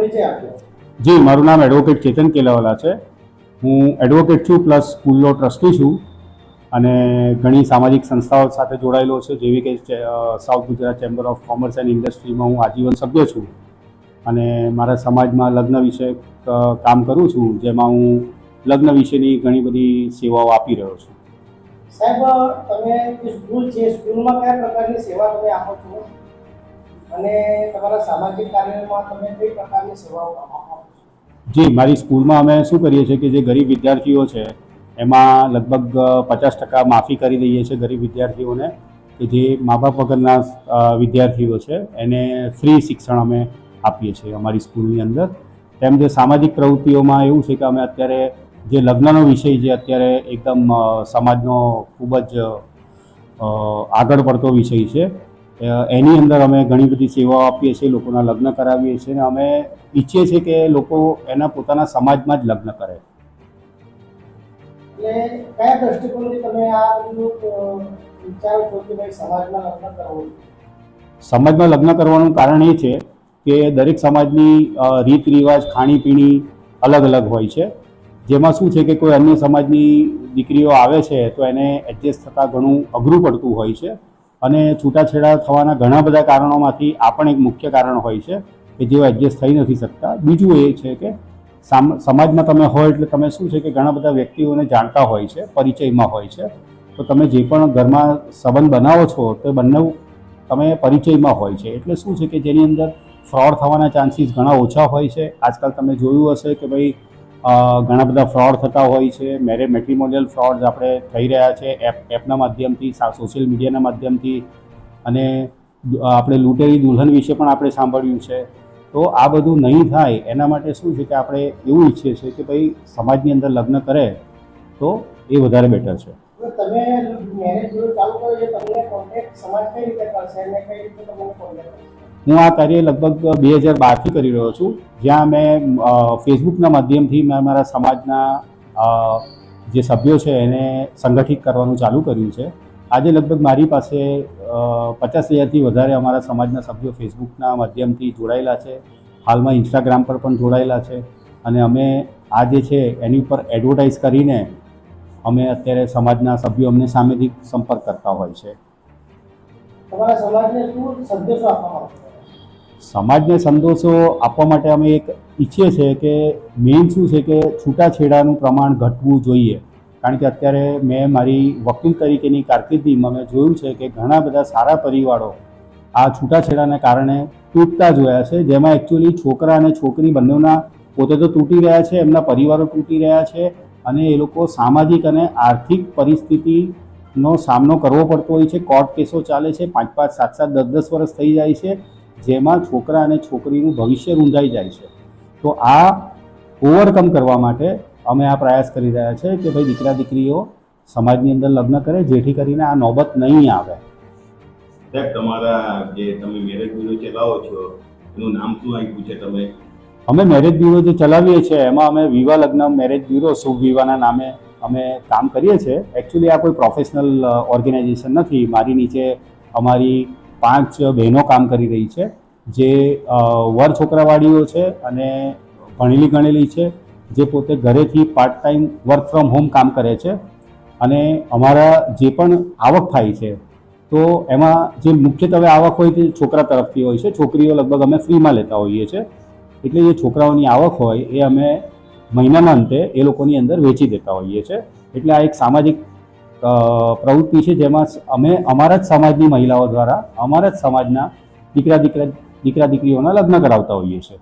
પરિચય આપ્યો। જી, મારું નામ એડવોકેટ ચેતન કેલાવાલા છે। હું એડવોકેટ છું પ્લસ સ્કૂલનો ટ્રસ્ટી છું અને ઘણી સામાજિક સંસ્થાઓ સાથે જોડાયેલો છે, જેવી કે south Gujarat chamber of commerce and ઇન્ડસ્ટ્રીમાં હું આજીવન સભ્ય છું અને મારા સમાજમાં લગ્ન વિશે કામ કરું છું, જેમાં હું લગ્ન વિશેની ઘણી બધી સેવાઓ આપી રહ્યો છું। સાહેબ, તમે જે સ્કૂલ છે, સ્કૂલમાં કયા પ્રકારની સેવા તમે આપો છો અને તમારા સામાજિક કાર્યમાં તમે કઈ પ્રકારની સેવાઓ આપો છો? જી, મારી સ્કૂલમાં અમે શું કરીએ છીએ કે જે ગરીબ વિદ્યાર્થીઓ છે એમાં લગભગ 50% માફી કરી દઈએ છીએ ગરીબ વિદ્યાર્થીઓને, કે જે મા બાપ વગરના વિદ્યાર્થીઓ છે એને ફ્રી શિક્ષણ અમે આપીએ છીએ અમારી સ્કૂલની અંદર। તેમ જે સામાજિક પ્રવૃત્તિઓમાં એવું છે કે અમે અત્યારે જે લગ્નનો વિષય જે અત્યારે એકદમ સમાજનો ખૂબ જ આગળ પડતો વિષય છે, એની અંદર અમે ઘણી બધી સેવાઓ આપીએ છીએ, લોકોના લગ્ન કરાવીએ છીએ અને અમે ઈચ્છીએ છીએ કે લોકો એના પોતાના સમાજમાં જ લગ્ન કરે। એટલે કયા દ્રષ્ટિકોણથી તમે આ બધું વિચારો છો કે ભાઈ સમાજમાં લગ્ન કરવું? સમાજમાં લગ્ન કરવાનું કારણ એ છે કે દરેક સમાજની રીત રિવાજ ખાણીપીણી અલગ અલગ હોય છે, જેમાં શું છે કે કોઈ અન્ય સમાજની દીકરીઓ આવે છે તો એને એડજસ્ટ થતાં ઘણું અઘરું પડતું હોય છે અને છૂટાછેડા થવાના ઘણા બધા કારણોમાંથી આ પણ એક મુખ્ય કારણ હોય છે કે જેઓ એડજસ્ટ થઈ નથી શકતા। બીજું એ છે કે સમાજમાં તમે હોય એટલે તમે શું છે કે ઘણા બધા વ્યક્તિઓને જાણતા હોય છે, પરિચયમાં હોય છે, તો તમે જે પણ ઘરમાં સંબંધ બનાવો છો તે બંને તમે પરિચયમાં હોય છે, એટલે શું છે કે જેની અંદર ફ્રોડ થવાના ચાન્સીસ ઘણા ઓછા હોય છે। આજકાલ તમે જોયું હશે કે ભાઈ ઘણા બધા ફ્રોડ થતા હોય છે, મેટ્રિમોનિયલ ફ્રોડ્સ આપણે થઈ રહ્યા છે એપના માધ્યમથી, સોશિયલ મીડિયાના માધ્યમથી, અને આપણે લૂંટેરી દુલ્હન વિશે પણ આપણે સાંભળ્યું છે। તો આ બધું નહીં થાય એના માટે શું છે કે આપણે એવું ઈચ્છીએ છીએ કે ભાઈ સમાજની અંદર લગ્ન કરે તો એ વધારે બેટર છે। તમે મેરેજ બ્યુરો ચાલુ કર્યો છે, તમને કોન્ટેક્ટ સમાજ કઈ રીતે કરશે અને કઈ રીતે તમને કોન્ટેક્ટ કરશે? હું આ કાર્ય લગભગ 2012થી કરી રહ્યો છું, જ્યાં મેં ફેસબુકના માધ્યમથી મેં મારા સમાજના જે સભ્યો છે એને સંગઠિત કરવાનું ચાલુ કર્યું છે। આજે લગભગ મારી પાસે 50,000થી વધારે અમારા સમાજના સભ્યો ફેસબુકના માધ્યમથી જોડાયેલા છે, હાલમાં ઇન્સ્ટાગ્રામ પર પણ જોડાયેલા છે અને અમે આ જે છે એની ઉપર એડવર્ટાઇઝ કરીને અમે અત્યારે સમાજના સભ્યો અમને સામેથી સંપર્ક કરતા હોય છે। તમારા સમાજને શું સંદેશો આપવા માંગો છો? સમાજને સંદેશો આપવા માટે અમે એક ઈચ્છીએ છીએ કે મેઇન શું છે કે છૂટાછેડાનું પ્રમાણ ઘટવું જોઈએ, કારણ કે અત્યારે મેં મારી વકીલ તરીકેની કારકિર્દીમાં મેં જોયું છે કે ઘણા બધા સારા પરિવારો આ છૂટાછેડાને કારણે તૂટતા જોયા છે, જેમાં એકચ્યુઅલી છોકરા અને છોકરી બંનેના પોતે તો તૂટી રહ્યા છે, એમના પરિવારો તૂટી રહ્યા છે અને એ લોકો સામાજિક અને આર્થિક પરિસ્થિતિનો સામનો કરવો પડતો હોય છે। કોર્ટ કેસો ચાલે છે, 5-5, 7-7, 10-10 વર્ષ થઈ જાય છે, જેમાં છોકરા અને છોકરીનું ભવિષ્ય રૂંધાઈ જાય છે। તો આ ઓવરકમ કરવા માટે અમે આ પ્રયાસ કરી રહ્યા છે કે ભાઈ દીકરા દીકરીઓ સમાજની અંદર લગ્ન કરે, જેથી કરીને આ નોબત નહીં આવે। સાહેબ, તમારા જે તમે મેરેજ બ્યુરો ચલાવો છો એનું નામ શું આપ્યું છે તમે? અમે મેરેજ બ્યુરો જે ચલાવીએ છીએ એમાં અમે વિવાહ લગ્ન મેરેજ બ્યુરો શુભ વિવાહના નામે અમે કામ કરીએ છીએ। એકચ્યુઅલી આ કોઈ પ્રોફેશનલ ઓર્ગેનાઇઝેશન નથી। મારી નીચે અમારી 5 બહેનો કામ કરી રહી છે, જે વર છોકરાવાળીઓ છે અને ભણેલી ગણેલી છે, જે પોતે ઘરેથી part time work from home કામ કરે છે અને અમારા જે પણ આવક થાય છે તો એમાં જે મુખ્યત્વે આવક હોય તે છોકરા તરફથી હોય છે, છોકરીઓ લગભગ અમે ફ્રીમાં લેતા હોઈએ છીએ। એટલે જે છોકરાઓની આવક હોય એ અમે મહિનાના અંતે એ લોકોની અંદર વેચી દેતા હોઈએ છીએ। એટલે આ એક સામાજિક પ્રવૃત્તિ છે જેમાં અમે અમારા જ સમાજની મહિલાઓ દ્વારા અમારા જ સમાજના દીકરા દીકરીઓના લગ્ન કરાવતા હોઈએ છીએ।